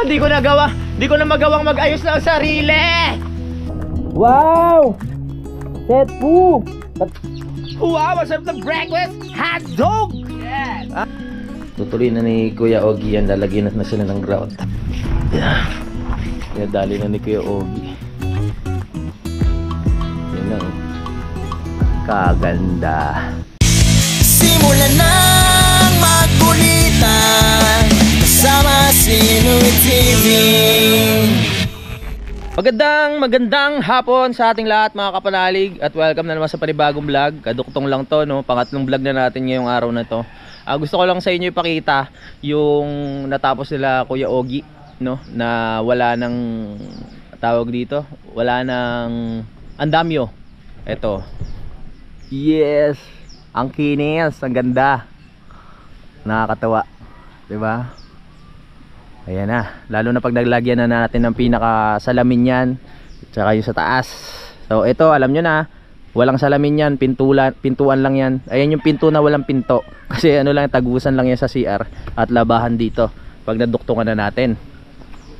Di ko nagawa. Di ko na magawang mag-ayos ng sarili. Wow! Set po! Wow! Ang sarap ng breakfast! Hot dog! Yes! Tutuloy na ni Kuya Ogie yan. Lalagyan na sila ng grout. Yeah. Dali na ni Kuya Ogie. Yan lang. Kaganda. Simulan ng magkulitan kasama si Nuit TV. Magandang hapon sa ating lahat mga kapanalig. At welcome na naman sa panibagong vlog. Kaduktong lang to, no? Pangatlong vlog na natin ngayong araw na to. Gusto ko lang sa inyo ipakita yung natapos nila Kuya Ogie, no? Na wala nang tawag dito, wala nang andamyo. Ito. Yes, ang kinis, ang ganda. Nakakatawa, 'di ba? Ayan na, lalo na pag naglagyan na natin ng pinaka salamin yan, tsaka yung sa taas. So ito, alam nyo na, walang salamin yan, pintuan lang yan. Ayan yung pinto na walang pinto. Kasi ano lang, tagusan lang yan sa CR at labahan dito pag naduktungan na natin.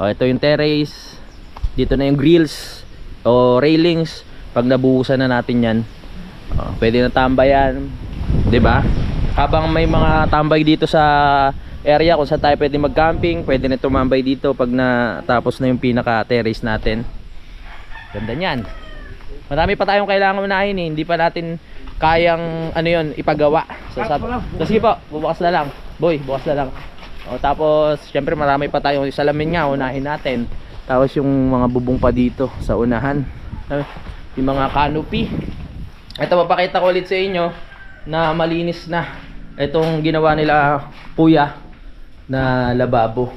O ito yung terrace, dito na yung grills o railings. Pag nabuhusan na natin yan, pwede na tambayan, 'di ba? Habang may mga tambay dito sa area kung saan tayo pwede mag-camping, pwede na tumambay dito pag natapos na yung pinaka-terrace natin. Ganda niyan. Marami pa tayong kailangan unahin eh. Hindi pa natin kayang ano yun, ipagawa. So, sige po, bubukas na lang. Boy, bukas na lang. O, tapos, syempre marami pa tayong salamin nga, unahin natin. Tapos yung mga bubong pa dito sa unahan. Yung mga canopy. Ito, papakita ko ulit sa inyo na malinis na itong ginawa nila Kuya na lababo.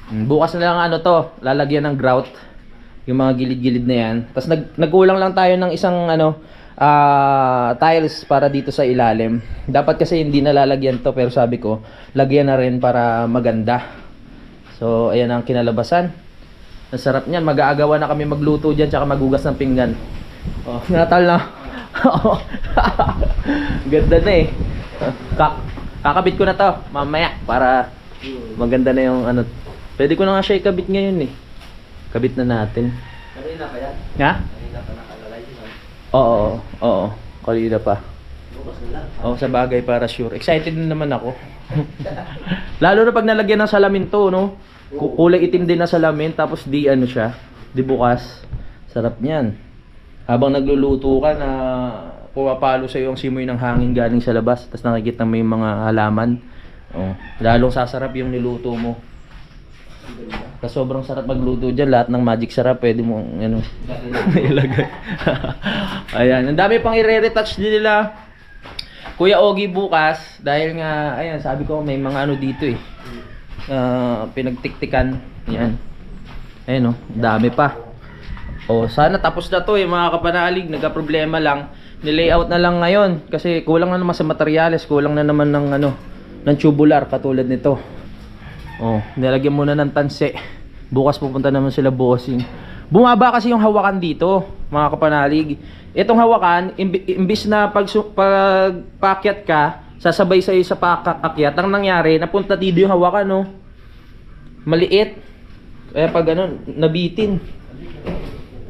Bukas na lang ano to, lalagyan ng grout yung mga gilid-gilid na yan. Tapos nagkulang lang tayo ng isang ano tiles para dito sa ilalim. Dapat kasi hindi nalalagyan to, pero sabi ko lagyan na rin para maganda. So ayan ang kinalabasan. Ang sarap niyan, mag-aagawan na kami magluto diyan tsaka magugas ng pinggan. Oh, natal na. Ganda na eh. Kakabit ko na to mamaya para maganda na yung ano. Pwede ko na nga siya ikabit ngayon eh. Kabit na natin. Kanina pa yan? Ha? Kanina pa nakalalay yun. Oo. Kanina pa. Oo, sa bagay para sure. Excited na naman ako. Lalo na pag nalagyan ng salamin to, no? Kulay itim din na salamin, tapos di ano siya, di bukas. Sarap niyan. Habang nagluluto ka na pumapalo sa iyo ang simoy ng hangin galing sa labas, tapos nakikita mo yung mga halaman. Oh, lalong sasarap yung niluto mo. Kasi sobrang sarap magluto diyan, lahat ng magic sarap pwede mo ano ilagay. Ayan, ang dami pang i-retouch din nila Kuya Ogie bukas dahil nga ayan, sabi ko may mga ano dito eh. Pinagtiktikan. Ayan. Ayun oh, dami pa. Oh, sana tapos na to eh mga kapanalig, nagka-problema lang. Nilayout na lang ngayon kasi kulang na naman sa materyales, kulang na naman ng ano, ng tubular katulad nito. Oh, nilagyan muna ng tanse. Bukas pupunta naman sila bossing. Bumaba kasi yung hawakan dito, mga kapanalig. Itong hawakan, imbis na pagpakyat ka, sasabay sa'yo sa paakyat, ang nangyari, napunta dito yung hawakan, no? Maliit. Kaya pag ano, nabitin.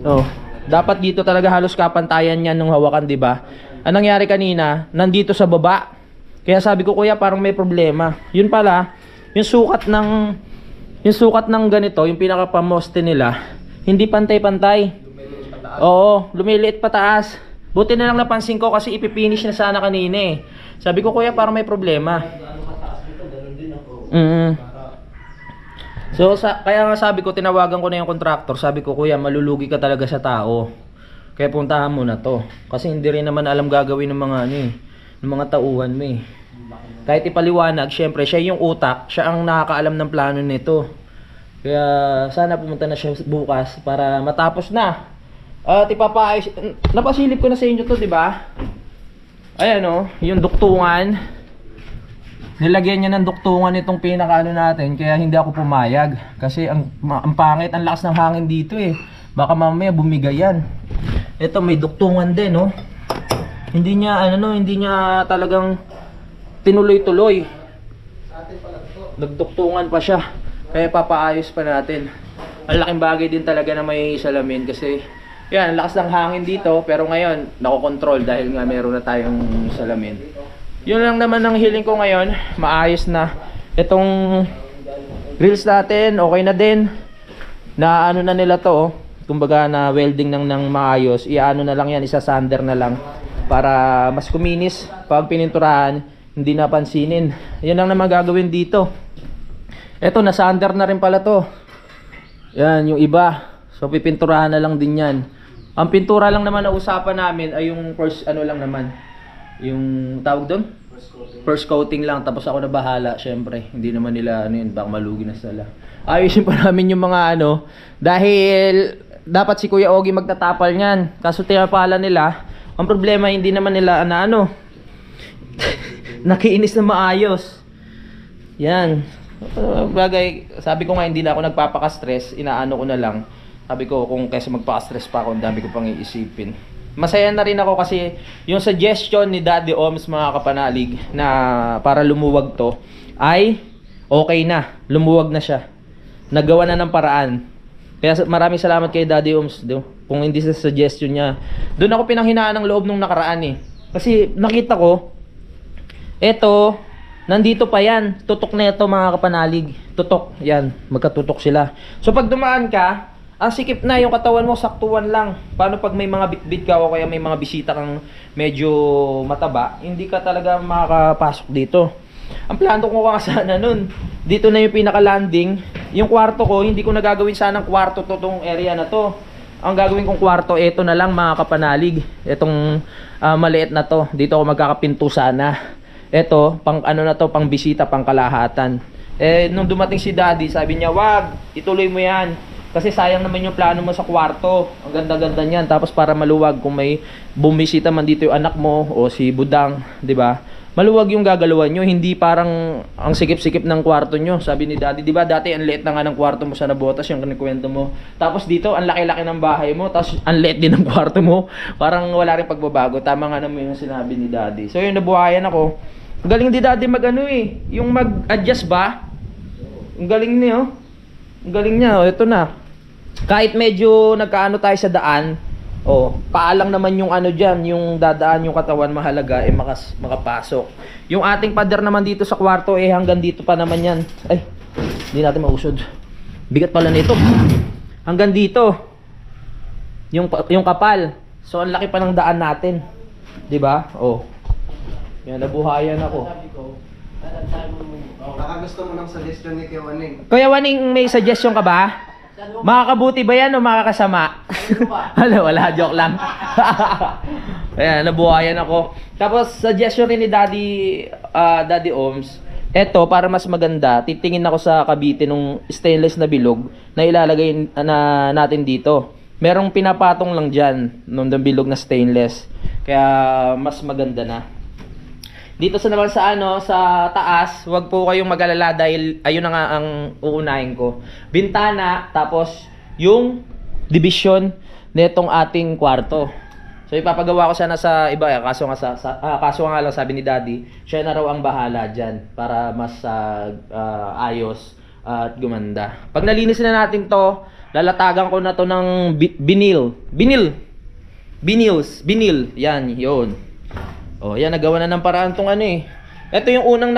Oh. Dapat dito talaga halos kapantayan yan ng hawakan, di ba? Ang nangyari kanina, nandito sa baba. Kaya sabi ko, kuya, parang may problema. Yun pala, yung sukat ng ganito, yung pinaka-pamoste nila, hindi pantay-pantay. Oo, lumiliit pataas. Buti na lang napansin ko kasi ipipinish na sana kanina eh. Sabi ko, kuya, parang may problema. So kaya nga sabi ko, tinawagan ko na yung contractor. Sabi ko, kuya, malulugi ka talaga sa tao. Kaya puntahan mo na to. Kasi hindi rin naman alam gagawin ng mga ano eh, ng mga tauhan mo eh. Kahit ipaliwanag, syempre siya yung utak, siya ang nakakaalam ng plano nito. Kaya sana pumunta na siya bukas para matapos na. At ipapaayos, napasilip ko na sa inyo to, di ba? Ayan oh, yung duktungan. Nilagyan niya ng duktungan itong pinakaano natin, kaya hindi ako pumayag kasi ang pangit, ang lakas ng hangin dito eh. Baka mamaya bumigay yan. Ito may duktungan din, no. Hindi niya hindi niya talagang tinuloy-tuloy. Nagduktungan pa siya. Kaya papaayos pa natin. Ang laking bagay din talaga na may salamin kasi yan, ang lakas ng hangin dito pero ngayon nakokontrol dahil nga meron na tayong salamin. Yun lang naman ang hiling ko ngayon. Maayos na itong grills natin, okay na din. Na ano na nila to, kumbaga na welding ng maayos. Iano na lang yan, isa-sander na lang para mas kuminis pag pininturahan, hindi napansinin. Yan lang naman gagawin dito. Eto, na-sander na rin pala to. Yan, yung iba. So pipinturahan na lang din yan. Ang pintura lang naman na usapan namin ay yung first ano lang naman. Yung tawag doon? First coating lang, tapos ako na bahala, syempre. Hindi naman nila ano yun, baka malugi na sila. Ayusin pa namin yung mga ano, dahil dapat si Kuya Ogie magtatapal niyan. Kaso tinapala nila, ang problema hindi naman nila na ano, nakiinis na maayos. Yan. Bagay, sabi ko nga hindi na ako nagpapaka-stress, inaano ko na lang. Sabi ko kung kaysa magpaka-stress pa ako, ang dami ko pang iisipin. Masaya na rin ako kasi yung suggestion ni Daddy Oms mga kapanalig na para lumuwag to ay okay na, lumuwag na siya. Nagawa na ng paraan. Kaya maraming salamat kay Daddy Oms kung hindi sa suggestion niya. Doon ako pinanghinaan ng loob nung nakaraan eh. Kasi nakita ko eto, nandito pa yan. Tutok na ito mga kapanalig. Tutok, yan, magkatutok sila. So pag dumaan ka, ang sikip na yung katawan mo, saktuan lang. Paano pag may mga bitbit ka o kaya may mga bisita kang medyo mataba, hindi ka talaga makakapasok dito. Ang plano ko nga sana nun, dito na yung pinaka-landing. Yung kwarto ko, hindi ko nagagawin sanang kwarto to, tong area na to. Ang gagawin kong kwarto, ito na lang mga kapanalig. Itong maliit na to, dito ako magkakapinto sana. Ito, pang ano na to, pang bisita, pang kalahatan. Eh, nung dumating si Daddy, sabi niya, wag, ituloy mo yan. Kasi sayang naman yung plano mo sa kwarto. Ang ganda-ganda niyan. Tapos para maluwag kung may bumisita man dito yung anak mo o si Budang, 'di ba? Maluwag yung gagalawan nyo, hindi parang ang sikip-sikip ng kwarto nyo. Sabi ni Daddy, 'di ba? Dati ang liit na nga ng kwarto mo sa Nabotas, yung kinikwento mo. Tapos dito ang laki-laki ng bahay mo, tapos ang liit din ng kwarto mo. Parang wala ring pagbabago. Tama nga naman yung sinabi ni Daddy. So yun, nabuhayan ako. Ang galing di Daddy mag-ano eh, yung mag-adjust ba? Ang galing niya, oh. Ang galing niya, oh. Ito na. Kahit medyo nagkaano tayo sa daan, oh, paalang naman yung ano dyan, yung dadaan yung katawan, mahalaga eh makapasok. Yung ating pader naman dito sa kwarto eh hanggang dito pa naman yan. Ay, hindi natin mausod. Bigat pala nito. Hanggang dito. Yung kapal. So ang laki pa ng daan natin. 'Di ba? Oh. Yan, nabuhayan ako. Baka gusto mo ng suggestion ni Kuya Waning. Kuya Waning, may suggestion ka ba? Makakabuti ba yan o makakasama? Wala, joke lang. Ayan, nabuhayan ako. Tapos, suggestion rin ni Daddy Oms. Eto, para mas maganda, titingin ako sa kabite nung stainless na bilog na ilalagay natin dito. Merong pinapatong lang dyan nung bilog na stainless. Kaya, mas maganda na. Dito sa naman sa ano, sa taas, wag po kayong mag-alala dahil ayun na nga ang uunahin ko. Bintana, tapos yung division nitong ating kwarto. So ipapagawa ko sana sa iba, kaso nga lang sabi ni Daddy, siya na raw ang bahala diyan para mas ayos at gumanda. Pag nalinis na natin 'to, lalatagan ko na 'to ng vinyl. Yan, 'yon. Oh, yan, nagawa na ng paraan tong ano eh. Ito yung unang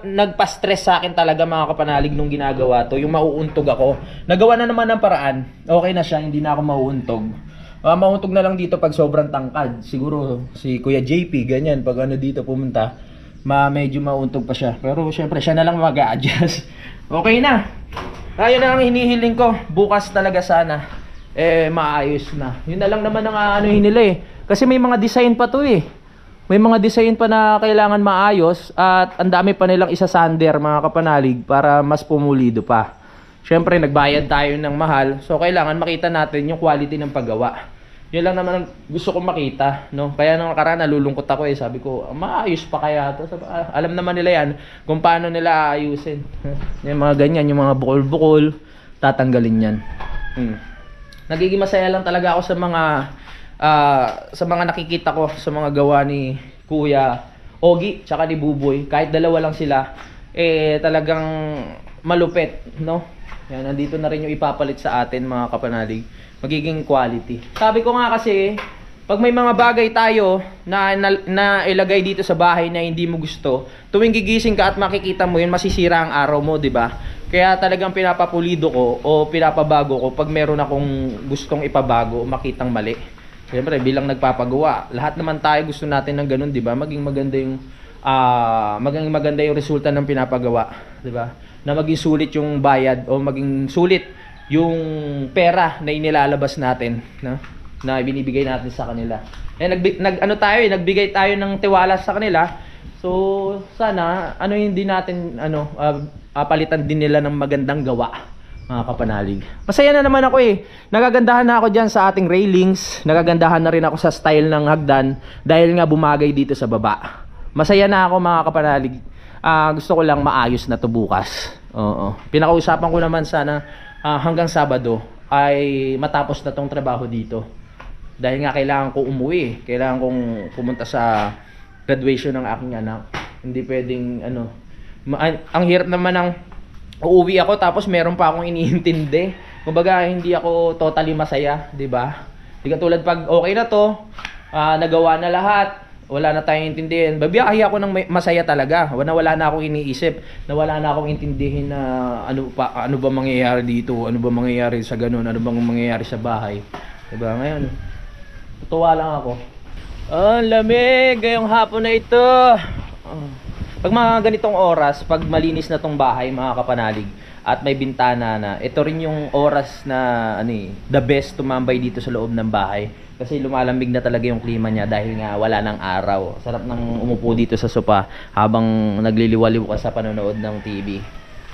nagpa-stress sa akin talaga mga kapanalig nung ginagawa to, yung mauuntog ako. Nagawa na naman ng paraan. Okay na siya, hindi na ako mauuntog. Mauuntog na lang dito pag sobrang tangkad. Siguro si Kuya JP ganyan pag ano dito pumunta, medyo mauuntog pa siya. Pero syempre siya na lang mag-a-adjust. Okay na. Ayun na lang hinihiling ko. Bukas talaga sana maayos na. Yun na lang naman ang ano nila eh. Kasi may mga design pa to eh. May mga design pa na kailangan maayos at ang dami pa nilang isasander mga kapanalig para mas pumulido pa. Syempre nagbayad tayo ng mahal, so kailangan makita natin yung quality ng paggawa. Yun lang naman ang gusto kong makita, no? Kaya nung nakaraan nalulungkot ako eh, sabi ko, maayos pa kaya to? Alam naman nila yan kung paano nila aayusin. Yung mga ganyan, yung mga bukol-bukol, tatanggalin yan. Nagiging masaya lang talaga ako sa mga nakikita ko sa mga gawa ni Kuya Ogie tsaka ni Buboy. Kahit dalawa lang sila, talagang malupit, no? Yan, nandito na rin yung ipapalit sa atin mga kapanalig. Magiging quality. Sabi ko nga kasi, pag may mga bagay tayo na ilagay dito sa bahay na hindi mo gusto, tuwing gigising ka at makikita mo yun, masisira ang araw mo, di ba? Kaya talagang pinapapulido ko o pinapabago ko pag meron akong gustong ipabago o makitang mali. Siyempre, bilang nagpapagawa, lahat naman tayo gusto natin ng ganun, di ba? Maging maganda yung resulta ng pinapagawa, di ba? Na maging sulit yung bayad o maging sulit yung pera na inilalabas natin, no? Na binibigay natin sa kanila. Nagbigay tayo ng tiwala sa kanila. So, sana hindi natin palitan din nila ng magandang gawa, mga kapanalig. Masaya na naman ako eh. Nagagandahan na ako diyan sa ating railings. Nagagandahan na rin ako sa style ng hagdan dahil nga bumagay dito sa baba. Masaya na ako, mga kapanalig. Gusto ko lang maayos na to bukas. Oo. Pinakausapan ko naman sana hanggang Sabado ay matapos na tong trabaho dito. Dahil nga kailangan ko umuwi, kailangan kong pumunta sa graduation ng aking anak. Hindi pwedeng ang hirap naman ng uuwi ako tapos meron pa akong iniintindi. Kumbaga hindi ako totally masaya, 'di ba? Di katulad pag okay na to, nagawa na lahat, wala na tayong intindihin. Babiyahe ako ng masaya talaga. Wala na akong iniisip, na wala na akong intindihin na ano ba mangyayari dito, ano ba mangyayari sa ganun, ano bang mangyayari sa bahay. 'Di ba? Ngayon tutuwa lang ako. Ang lamig ngayong hapon na ito. Pag mga ganitong oras, pag malinis na tong bahay, mga kapanalig, at may bintana na, ito rin yung oras na the best tumambay dito sa loob ng bahay. Kasi lumalamig na talaga yung klima niya dahil nga wala ng araw. Sarap nang umupo dito sa sopa habang nagliliwaliw ka sa panonood ng TV.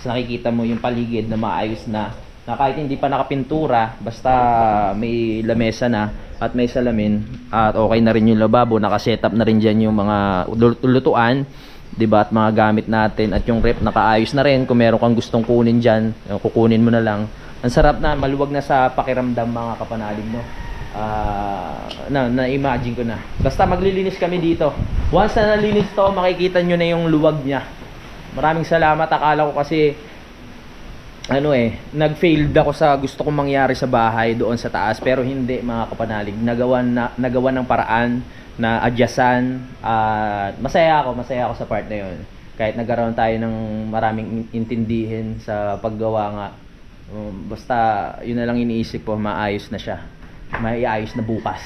So nakikita mo yung paligid na maayos na kahit hindi pa nakapintura, basta may lamesa na at may salamin at okay na rin yung lababo, naka-setup na rin diyan yung mga lutuan, 'di ba? At mga gamit natin at yung rep nakaayos na rin. Kung meron kang gustong kunin diyan, kukunin mo na lang. Ang sarap na, maluwag na sa pakiramdam, mga kapanalig, no? Na-imagine ko na. Basta maglilinis kami dito. Once na nalinis to, makikita nyo na yung luwag niya. Maraming salamat. Akala ko kasi nag-failed ako sa gusto kong mangyari sa bahay doon sa taas, pero hindi, mga kapanalig. Nagawa ng paraan na adyasan at masaya ako sa part na yun. Kahit nagkaroon tayo ng maraming intindihin sa paggawa nga, basta yun na lang iniisip ko, maayos na siya, maiayos na bukas.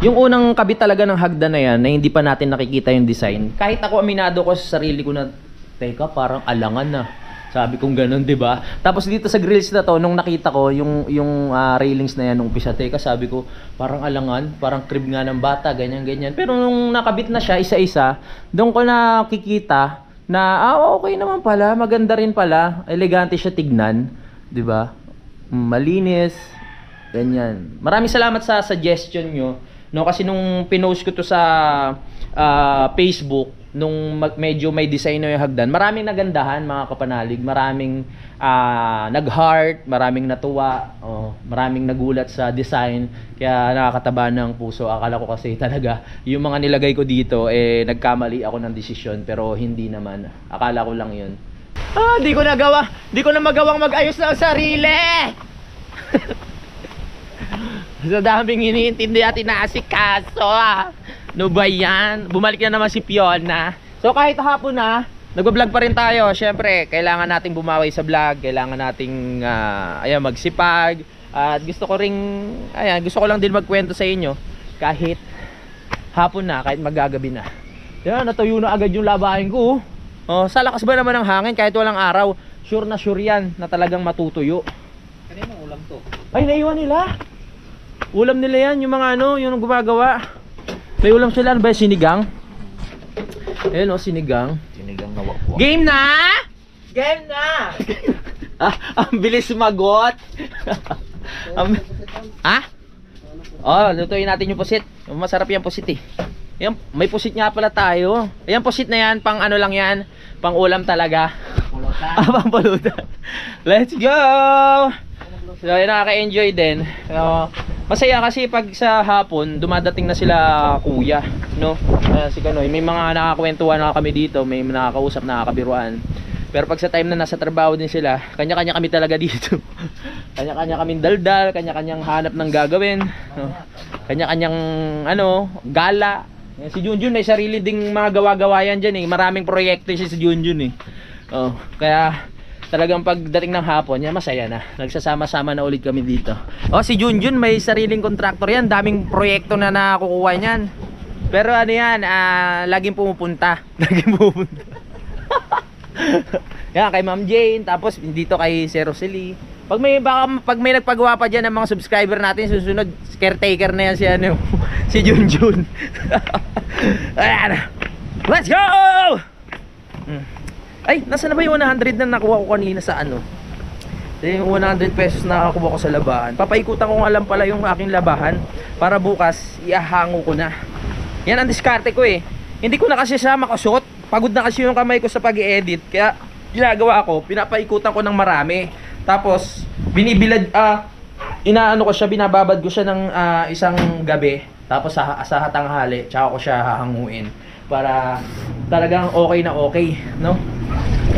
Yung unang kabit talaga ng hagdan na yan, na hindi pa natin nakikita yung design, kahit ako aminado ko sa sarili ko na, teka, parang alangan na. Sabi kong ganun, 'di ba? Tapos dito sa grills na to, nung nakita ko yung railings na yan nung umpisa, teka, sabi ko, parang alangan, parang crib nga ng bata, ganyan. Pero nung nakabit na siya isa-isa, doon ko nakikita na okay naman pala, maganda rin pala, elegante siya tignan, 'di ba? Malinis, ganyan. Maraming salamat sa suggestion nyo, no, kasi nung pinost ko to sa Facebook, nung medyo may design na yung hagdan, maraming nagandahan, mga kapanalig, maraming nag-heart, maraming natuwa, maraming nagulat sa design, kaya nakakataba ng puso. Akala ko kasi talaga yung mga nilagay ko dito nagkamali ako ng desisyon, pero hindi naman. Akala ko lang yun. Di ko na magawang mag-ayos ng sarili. Sa daming iniintindi at inaasikaso. No ba yan? Bumalik na naman si Fiona. So kahit hapon na, nagbablog pa rin tayo. Siyempre, kailangan nating bumawi sa vlog. Kailangan nating magsipag. At gusto ko lang din magkwento sa inyo. Kahit hapon na, kahit magagabi na. Yan, natuyo na agad yung labahin ko. Sa lakas ba naman ng hangin kahit walang araw? Sure na sure yan na talagang matutuyo. Kaninong ulam to? Ay, naiwan nila. Ulam nila yan, yung mga yung gumagawa. May ulam sila, ano ba yung sinigang? Ayun sinigang. Sinigang na wakwak. Game na! Game na! Ang bilis sumagot. Lutuin natin yung pusit. Masarap yung pusit eh. Ayan, may pusit nga pala tayo. Ayan, pusit na yan, pang ano lang yan, pang ulam talaga. Pang pulutan. Let's go! So, nakaka-enjoy din. Masaya kasi pag sa hapon dumadating na sila kuya, no? Si Kanoy, may mga nakakwentuhan na kami dito, may nakakausap, nakakabiruan. Pero pag sa time na nasa trabaho din sila, kanya-kanya kami talaga dito. Kanya-kanya kaming daldal, kanya-kanyang hanap ng gagawin, no? Kanya-kanyang ano, gala. Si Junjun may sarili ding mga gawa-gawa yan dyan eh. Maraming proyekto siya si Junjun eh. Oh, kaya talagang pagdating ng hapon, yan masaya na. Nagsasama-sama na ulit kami dito. Oh, si Junjun may sariling kontraktor yan. Daming proyekto na nakukuha niyan. Pero ano yan, laging pumupunta. Laging pumupunta. Yan, kay Ma'am Jane, tapos dito kay Sir Rosely. Pag may nagpagawa pa diyan ng mga subscriber natin, susunod caretaker na yan si ano, si Junjun. Ayan. Let's go! Ay, nasa na ba yung 100 na nakuha ko kanina sa ano? Yung 100 pesos na nakuha ko sa labahan. Papaikutan ko, alam pala yung aking labahan para bukas iahango ko na. Yan ang diskarte ko eh. Hindi ko na kasi siya makasuot. Pagod na kasi yung kamay ko sa pag-i-edit. Kaya ginagawa ko, pinapaikutan ko ng marami. Tapos binibilad, inaano ko siya, binababad ko siya ng isang gabi. Tapos sa hatanghali, tsaka ko siya hahanguin para talagang okay na okay, no?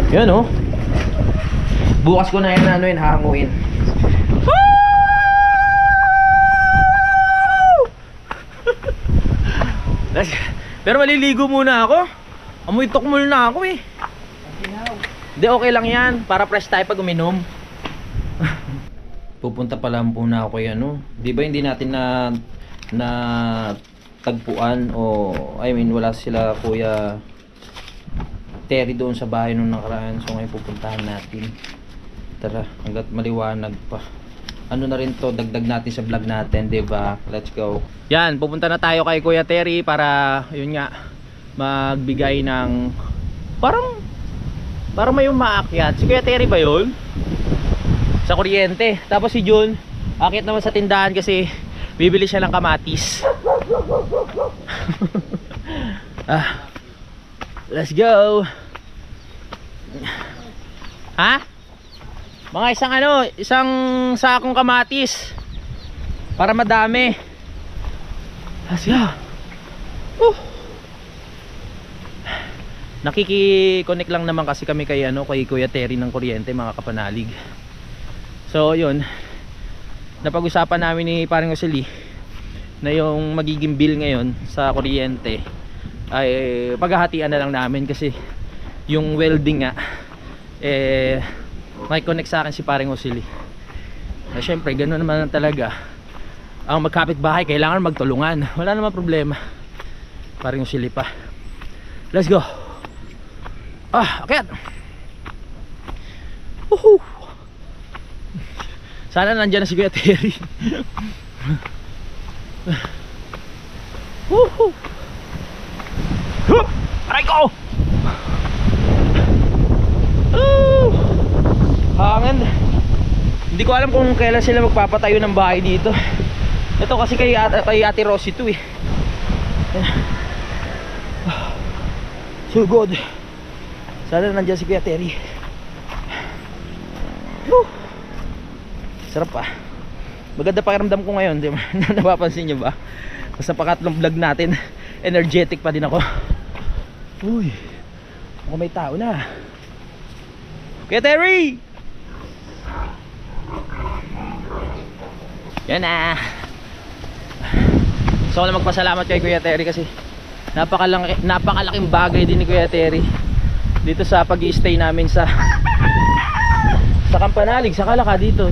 Yan oh. Bukas ko na yan, ano yun, hahanguin. Pero maliligo muna ako. Amoy tokmol na ako eh. Hindi, okay lang yan. Para fresh tayo pag uminom. Pupunta pala muna ako kay ano. Di ba hindi natin na tagpuan o I mean wala sila Kuya Terry doon sa bahay nung nakaraan. So ngayon pupuntahan natin. Tara, hanggat maliwanag pa. Ano na rin to, dagdag natin sa vlog natin, di ba? Let's go. Yan, pupunta na tayo kay Kuya Terry para yun nga magbigay ng parang may umaakyat. Si Kuya Terry ba yun? Sa kuryente. Tapos si Jun akyat naman sa tindahan kasi bibili siya ng kamatis. Let's go. Ha? Mga isang sakong kamatis para madami. Let's go. Nakiki-connect lang naman kasi kami kay Kuya Terry ng kuryente, mga kapanalig. So yun, napag-usapan namin ni Paring Rosely na yung magiging bill ngayon sa kuryente ay paghahatian na lang namin kasi yung welding nga may connect sa akin si Paring Rosely. Syempre ganoon naman talaga ang magkapit-bahay, kailangan magtulungan. Wala namang problema. Paring Rosely pa. Let's go. Akyat. Sana nandiyan na si Kuya Terry. Aray ko! Hangin. Hindi ko alam kung kailan sila magpapatayo ng bahay dito. Ito kasi kay Ate Rosie to eh. So good. Sana nandiyan si Kuya Terry. Sarap pa. Maganda pakiramdam ko ngayon, di ba? Napapansin nyo ba? Basta pakatlong vlog natin, energetic pa din ako. Uy, mukhang may tao na. Kuya Terry! Yan na. So ako na magpasalamat kay Kuya Terry kasi napakalaking bagay din ni Kuya Terry dito sa pag-i-stay namin sa Kampanalig, sa Kalaka dito.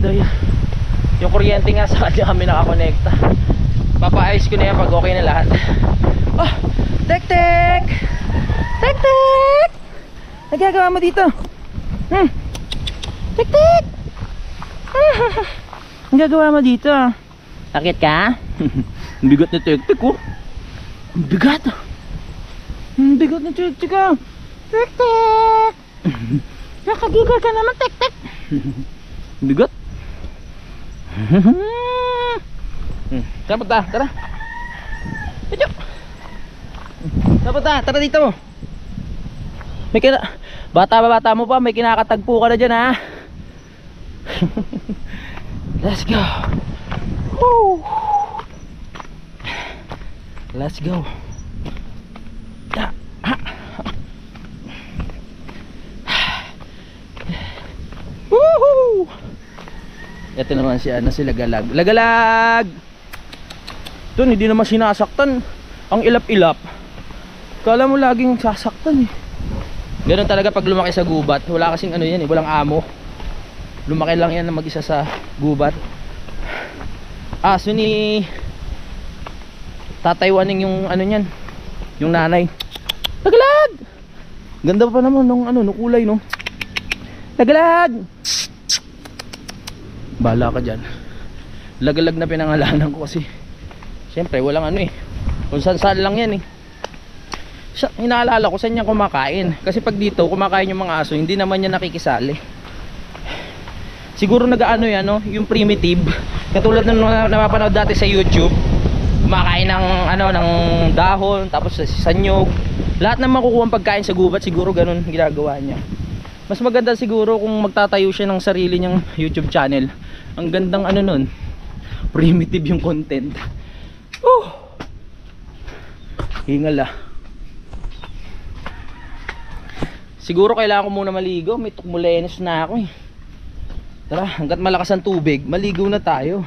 Yung kuryente nga sa kanya kami nakakonekta. Papaayos ko na yan pag okay na lahat. Tek-tek! Tek-tek! Nagagawa mo dito? Tek-tek! Nagagawa mo dito? Sakit ka? Ang bigat na tek-tek oh. Ang bigat. Ang bigat na tek-tek oh. Tek-tek! Nakagigal ka naman, tek-tek! Bigat. Tara punta, tara. Ito. Tara punta, tara dito. May bata mo pa, may kinakatagpo ka na dyan ha. Let's go. Woo. Let's go. Ito naman si ano, si Lagalag. Lagalag! Ito, hindi naman sinasaktan. Ang ilap-ilap. Kala mo laging sasaktan eh. Ganun talaga pag lumaki sa gubat. Wala kasing ano yan eh, walang amo. Lumaki lang yan na mag-isa sa gubat. Aso ni Tatay Waning yung ano niyan, yung nanay. Lagalag! Ganda pa naman nung ano, nung kulay no. Lagalag! Bahala ka dyan. Lagalag na pinangalanan ko kasi syempre walang ano eh, kung saan lang yan eh. Inaalala ko saan niya kumakain. Kasi pag dito kumakain yung mga aso, hindi naman niya nakikisali. Siguro nag-ano yan no, yung primitive. Katulad ng napapanood dati sa YouTube, kumakain ng ano, ng dahon, tapos sanyog. Lahat ng makukuha pagkain sa gubat, siguro ganun ginagawa niya. Mas maganda siguro kung magtatayo siya ng sarili niyang YouTube channel. Ang gandang ano nun, primitive yung content. Hingal ah. Siguro kailangan ko muna maligo. May tukmulenis na ako eh. Tara, hanggat malakas ang tubig, maligo na tayo.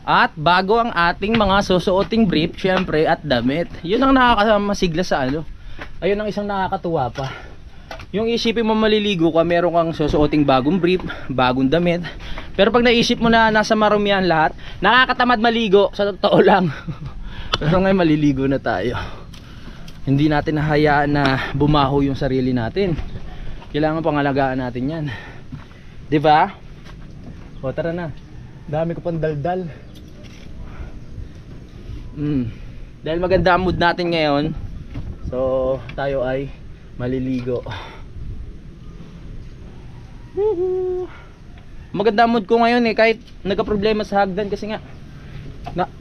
At bago ang ating mga susuoting brief, syempre, at damit. Yun ang nakakamasigla sa ano. Ayun ang isang nakakatuwa pa. Yung isipin mo maliligo ka, meron kang susuoting bagong brief, bagong damit. Pero pag naisip mo na nasa marumihan lahat, nakakatamad maligo, sa totoo lang. Pero ngayon maliligo na tayo. Hindi natin nahayaan na bumaho yung sarili natin. Kailangan pangalagaan natin yan. Diba? O tara na. Dami ko pang daldal. Dahil maganda ang mood natin ngayon, so tayo ay maliligo. Maganda mood ko ngayon eh, kahit nagka-problema sa hagdan kasi nga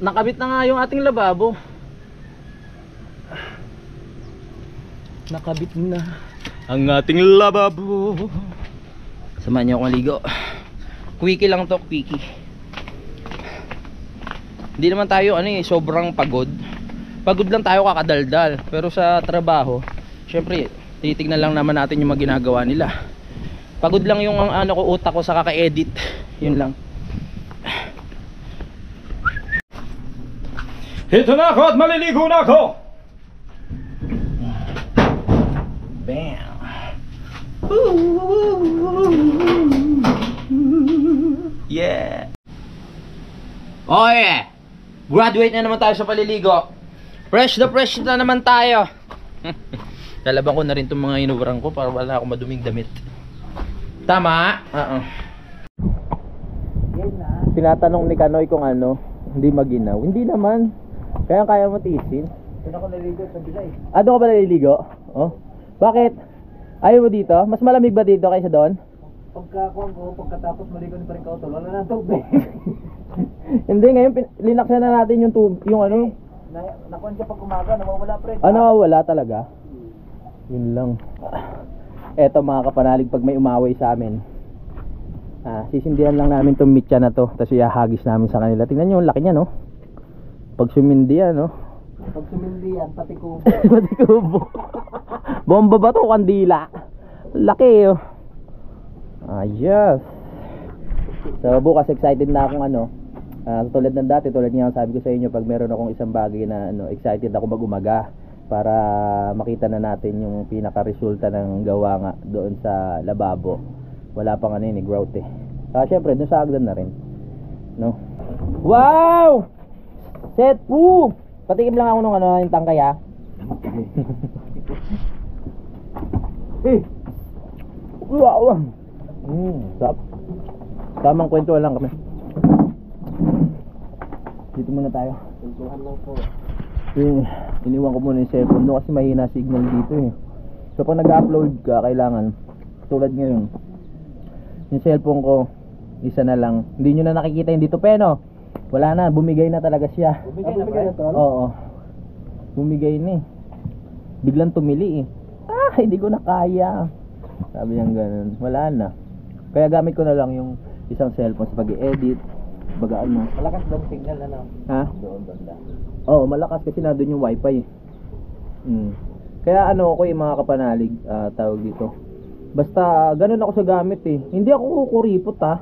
nakabit na nga yung ating lababo. Nakabit na ang ating lababo. Samahan niyo ako maligo. Quickie lang to, quickie. Hindi naman tayo ano eh, sobrang pagod. Pagod lang tayo kakadaldal. Pero sa trabaho, syempre titignan lang naman natin yung mga ginagawa nila. Pagod lang yung ano ko, utak ko sa kaka-edit. Yun lang. Ito na ako at maliligo na ako! Bam! Yeah! Oh yeah! Graduate na naman tayo sa paliligo. Fresh na naman tayo. Lalaban ko na rin itong mga inuwaran ko para wala akong maduming damit. Tama? Oo. Tinatanong ni Kanoy kung ano, hindi maginaw. Hindi naman. Kaya mo tiisin. Doon ako naliligo sa Bilay. Ah, doon ka ba naliligo? Oh. Bakit? Ayaw mo dito? Mas malamig ba dito kaysa doon? Pagkakuhan ko, pagkatapos maligo ni pa rin kautol, wala na tubig. Hindi, ngayon linaksan na natin yung yung ano. Nakuhan siya pag umaga, nawawala pa rin. Ah, nawawala talaga? Yun lang. Eto mga kapanalig, pag may umaway sa amin, sisindihan lang namin itong mitya na to, tapos ihahagis namin sa kanila. Tingnan nyo, yung laki niya no. Pag sumindi yan no. Pag sumindi yan, pati kubo. Pati kubo. Bomba ba to? Kandila. Laki oh. Yes. So bukas excited na akong ano, tulad ng dati, tulad nga sabi ko sa inyo, pag meron akong isang bagay na ano, excited ako mag-umaga para makita na natin yung pinaka-resulta ng gawa nga doon sa lababo. Wala pang ano yun, grout eh. Syempre doon sa hagdan na rin, no? Wow! Set po! Patikim lang ako nung ano, yung tangkay ha. Wow! Sarap. Tamang kwento lang kami. Dito muna tayo. Tuntuhan lang po. Iniwan ko muna yung cellphone doon kasi mahina signal dito eh. So pag nag-upload ka, kailangan tulad ngayon, yung cellphone ko isa na lang. Hindi nyo na nakikita yung dito peno. Wala na, bumigay na talaga siya. Bumigay na to? Oo. Bumigay na eh. Biglang tumili eh. Hindi ko na kaya. Sabi niyang ganun. Wala na. Kaya gamit ko na lang yung isang cellphone sa pag-i-edit. Baga ano. Malakas daw signal na lang. Ha? Doon banda. Oo, malakas kasi nandun yung wifi. Kaya ano ako yung mga kapanalig, tawag dito. Basta ganun ako sa gamit eh. Hindi ako kukuripot ha.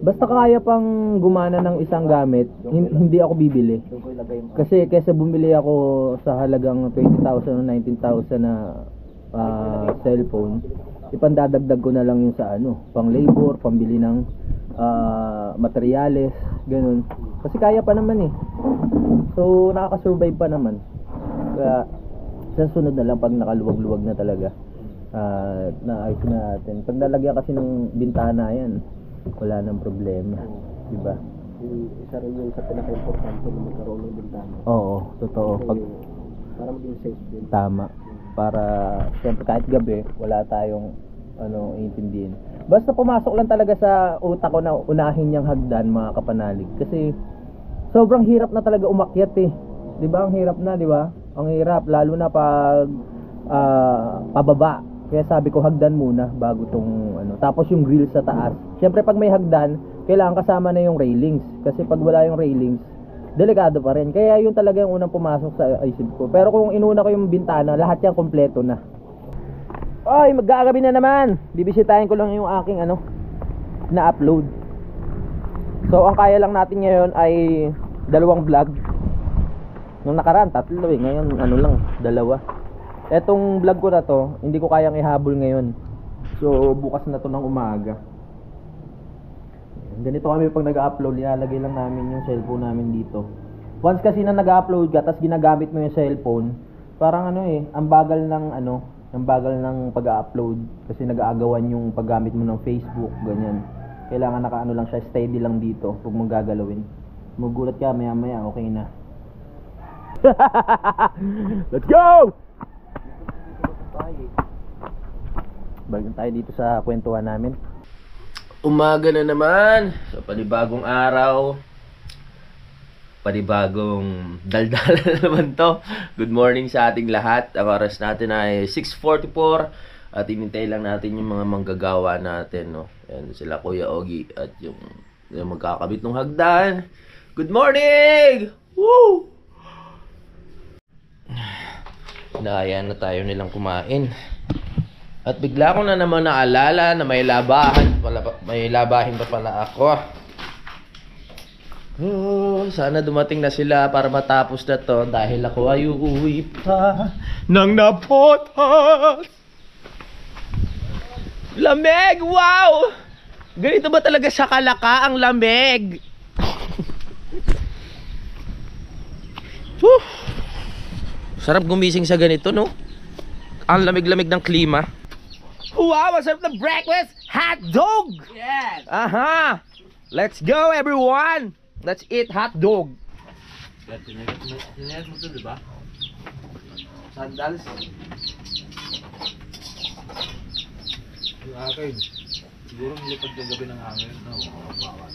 Basta kaya pang gumana ng isang gamit, hindi ako bibili. Doon ko ilagay mo. Kasi kesa bumili ako sa halagang 20,000 o 19,000 na cellphone, ipandadagdag ko na lang yung sa ano, pang labor, pambili ng materyales, ganun. Kasi kaya pa naman eh. So nakaka-survive pa naman. Kaya sa sunod na lang pag nakaluwag-luwag na talaga, naayos na natin. Pag nalagyan kasi ng bintana yan, wala nang problema, di ba? Isa rin yung sa pinaka-importante na magkaroon ng bintana. Oo, totoo. Pag Para maging safe din. tama, para siyempre kahit gabi, wala tayong intindihin. Basta pumasok lang talaga sa utak ko na unahin niyang hagdan, mga kapanalig. Kasi sobrang hirap na talaga umakyat eh. 'Di ba? Ang hirap na, 'di ba? Ang hirap lalo na pag pababa. Kaya sabi ko hagdan muna bago tong Tapos yung grill sa taas. Siyempre pag may hagdan, kailangan kasama na yung railings. Kasi pag wala yung railings, delikado pa rin. Kaya yun talaga yung unang pumasok sa isip ko. Pero kung inuna ko yung bintana, lahat yan kompleto na. Ay, mag-aagabi na naman. Bibisitahin ko lang yung aking na-upload. So ang kaya lang natin ngayon ay 2 vlog. Nung nakaraan 3 eh. Ngayon lang, 2. Etong vlog ko na to, hindi ko kayang ihabol ngayon. So bukas na to ng umaga. Ganito kami pag nag-upload, ilalagay lang namin yung cellphone namin dito. Once kasi na nag-upload ka, tapos ginagamit mo yung cellphone, parang ang bagal ng pag-upload kasi nag-aagawan yung paggamit mo ng Facebook, ganyan. Kailangan naka lang siya, steady lang dito pag mong gagalawin. Magulat ka maya okay na. Let's go! Balik tayo dito sa kwentuhan namin. Umaga na naman sa panibagong araw, panibagong daldal na naman to. Good morning sa ating lahat. Ang oras natin ay 6:44 at inintay lang natin yung mga manggagawa natin, no. Ayan sila Kuya Ogie at yung magkakabit ng hagdan. Good morning! Woo! Naayan na tayo nilang kumain. At bigla ko na naman naalala na may labahin pa pala ako. Oh, sana dumating na sila para matapos na to dahil ako ay uuwi pa ng napotas. Lamig! Wow! Ganito ba talaga sa Kalaka ang lamig? Sarap gumising sa ganito, no? Ang lamig-lamig ng klima. Wow, masarap na breakfast! Hot dog! Yes! Aha! Let's go, everyone! Let's eat hot dog. Tinayas mo ito, diba? Sandals. Yung akin, siguro nilipad yung gabi ng hangin. No, bawal.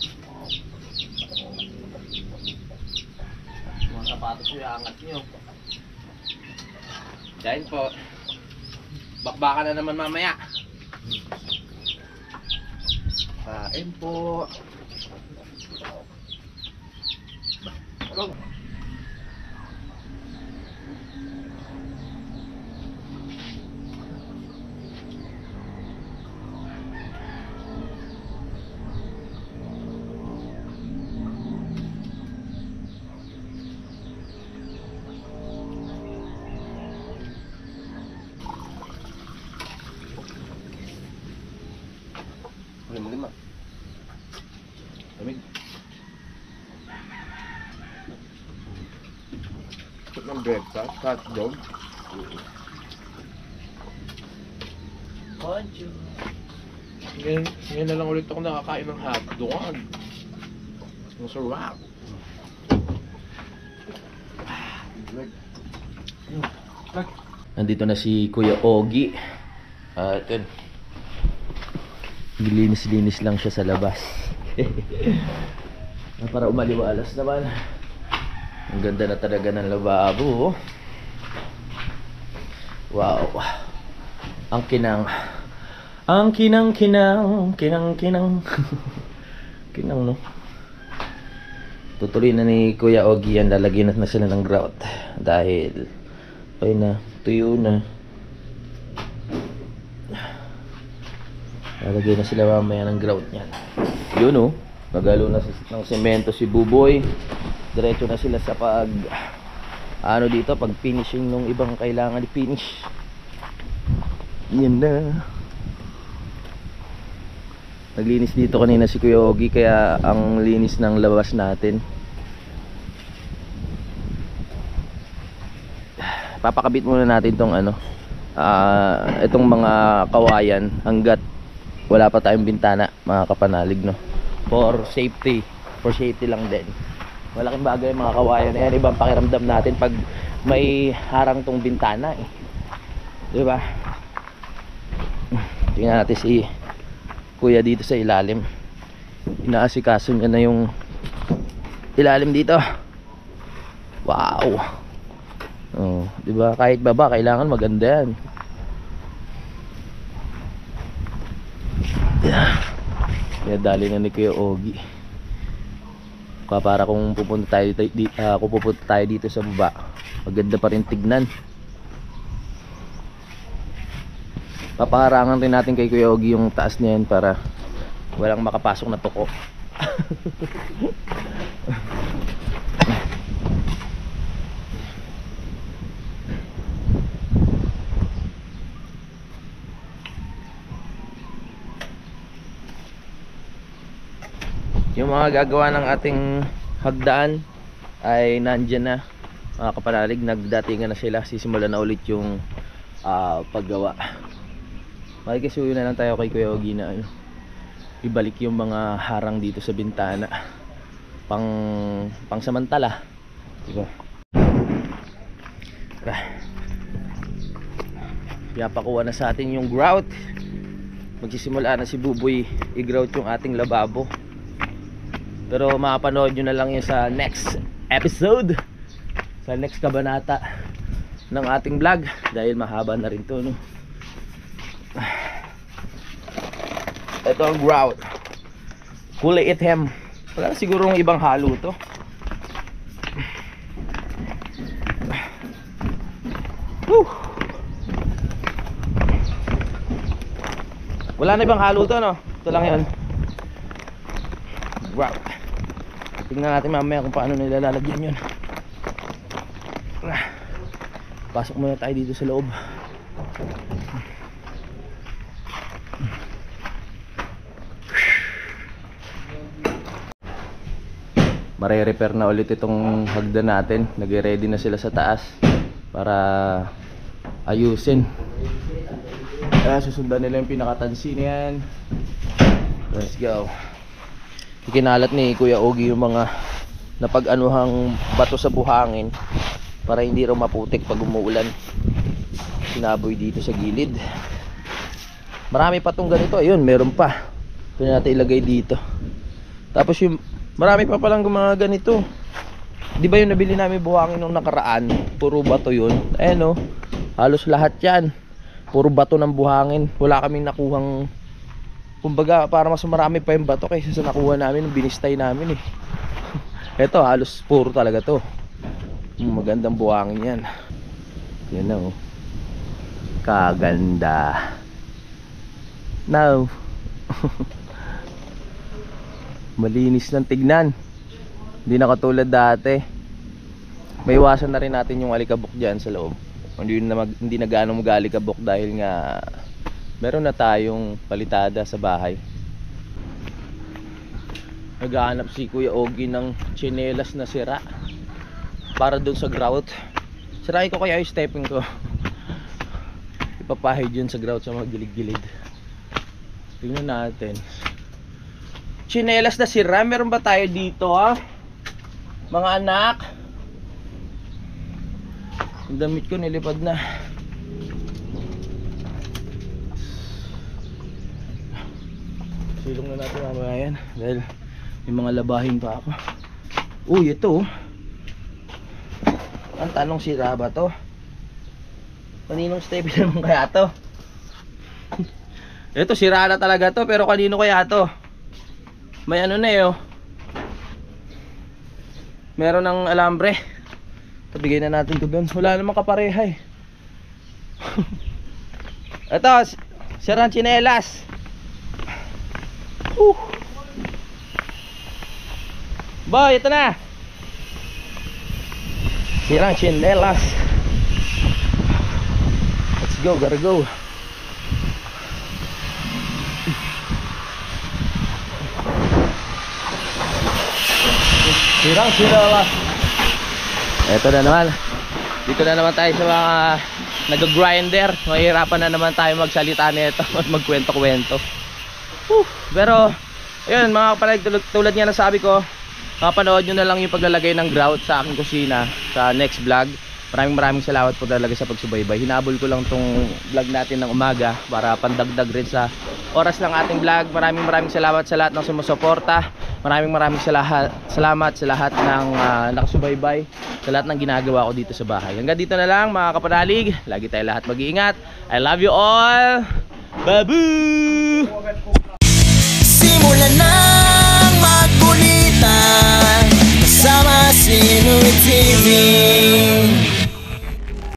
Mga sapatos yung angat nyo. Kain po. Bakbakan na naman mamaya. Kain po. Lima. Lamig. Ito ng breakfast, hot dog. Poncho. Ngayon na lang ulit ako nakakain ng hot dog. Masarap. Nandito na si Kuya Ogie. Ito. Gilinis-linis lang siya sa labas. Para umaliwalas naman. Ang ganda na talaga ng lababo. Wow. Ang kinang. Ang kinang-kinang. Kinang-kinang. Kinang, no? Tutuloy na ni Kuya Ogie yan. Lalagyan na sila ng grout. Dahil ay na, tuyo na. Lalagay na sila mamaya ng grout niyan. Yun, oh. Nagalo na ng semento si Buboy. Diretso na sila sa pag ano dito, pag finishing nung ibang kailangan i-finish. Yan na. Naglinis dito kanina si Kuya Ogie, kaya ang linis ng labas natin. Papakabit muna natin tong ano, itong mga kawayan hanggat wala pa tayong bintana, mga kapanalig, no? For safety lang din. Malaking bagay mga kawayan na yan. Ibang pakiramdam natin pag may harang tong bintana, eh. Diba? Tingnan natin si Kuya dito sa ilalim. Inaasikaso niya na yung ilalim dito. Wow. Oh, diba? Kahit baba, kailangan maganda yan. Kaya dali na ni Kuya Ogie. Para kung pupunta tayo dito sa baba, maganda pa rin tignan. Papaharangan rin natin kay Kuya Ogie yung taas niyan para walang makapasok na tuko. Yung mga gagawa ng ating hagdaan ay nandyan na, mga kapanalig. Nagdatingan na sila, sisimulan na ulit yung paggawa. Makikisuyo na lang tayo kay Kuya Ogie na ano, ibalik yung mga harang dito sa bintana pang samantala, diba? Piyapakuha na sa atin yung grout. Magsisimula na si Buboy i-grout yung ating lababo. Pero makapanood nyo na lang yun sa next episode, sa next kabanata ng ating vlog, dahil mahaba na rin to, no? Ito ang grout, kulay itim. Wala siguro ng ibang halo to. Woo! Wala na ibang halo to, no? Ito lang yun. Grout. Tingnan natin mamaya kung paano nila lalagyan yun. Pasok muna tayo dito sa loob. Mare-repair na ulit itong hagdan natin. Nag-ready na sila sa taas para ayusin. Susundan nila yung pinakatansi na yan. Let's go. Ikinalat ni Kuya Ogie yung mga napag-anuhang bato sa buhangin para hindi raw maputik pag umuulan. Sinaboy dito sa gilid. Marami pa tong ganito. Ayun, meron pa. Pwede natin ilagay dito. Tapos yung marami pa palang mga ganito. Di ba yung nabili namin buhangin nung nakaraan? Puro bato yun. Ayan, oh. Halos lahat yan. Puro bato ng buhangin. Wala kaming nakuhang, kumbaga, para mas marami pa yung bato kaysa sa nakuha namin nung binistay namin, eh. Eto, halos puro talaga to. Magandang buhangin yan. Yan na, oh. Kaganda. Now. Malinis ng tignan. Hindi na katulad dati. May iwasan na rin natin yung alikabok dyan sa loob. Hindi na gaano mag-alikabok dahil nga meron na tayong palitada sa bahay. Naghahanap si Kuya Ogie ng tsinelas na sira para dun sa grout. Sirain ko kaya yung stepping ko. Ipapahid yun sa grout sa mga gilid-gilid. Tingnan natin. Tsinelas na sira, meron ba tayo dito, ha? Mga anak. Ang damit ko nilipad na. Silong na natin mamaya yan dahil may mga labahin pa ako. Uy, ito. Ang tanong, sira ba to? Kaninong step naman kaya to? Ito, sira na talaga to, pero kanino kaya to? May ano na, eh, oh. Meron ng alambre. Tabigay na natin to doon. Wala namang kapareha, eh. Ito, sirang tsinelas. Boy, ito na. Sirang chinelas. Let's go, gotta go. Sirang chinelas. Ito na naman. Dito na naman tayo sa mga nag-grinder. Mahirapan na naman tayo magsalita nito at magkwento-kwento. Pero ayun mga kapalig, tulad nga ng sabi ko, mapanood nyo na lang yung paglalagay ng grout sa aking kusina sa next vlog. Maraming salamat po talaga sa pagsubaybay. Hinabol ko lang tong vlog natin ng umaga para pandagdag rin sa oras ng ating vlog. Maraming salamat sa lahat ng sumusuporta. Maraming salamat sa lahat ng nakasubaybay, sa lahat ng ginagawa ko dito sa bahay. Hanggang dito na lang mga kapanalig. Lagi tayo lahat mag-iingat. I love you all. Babu! Simulan ng magkulitan kasama si Inuit TV.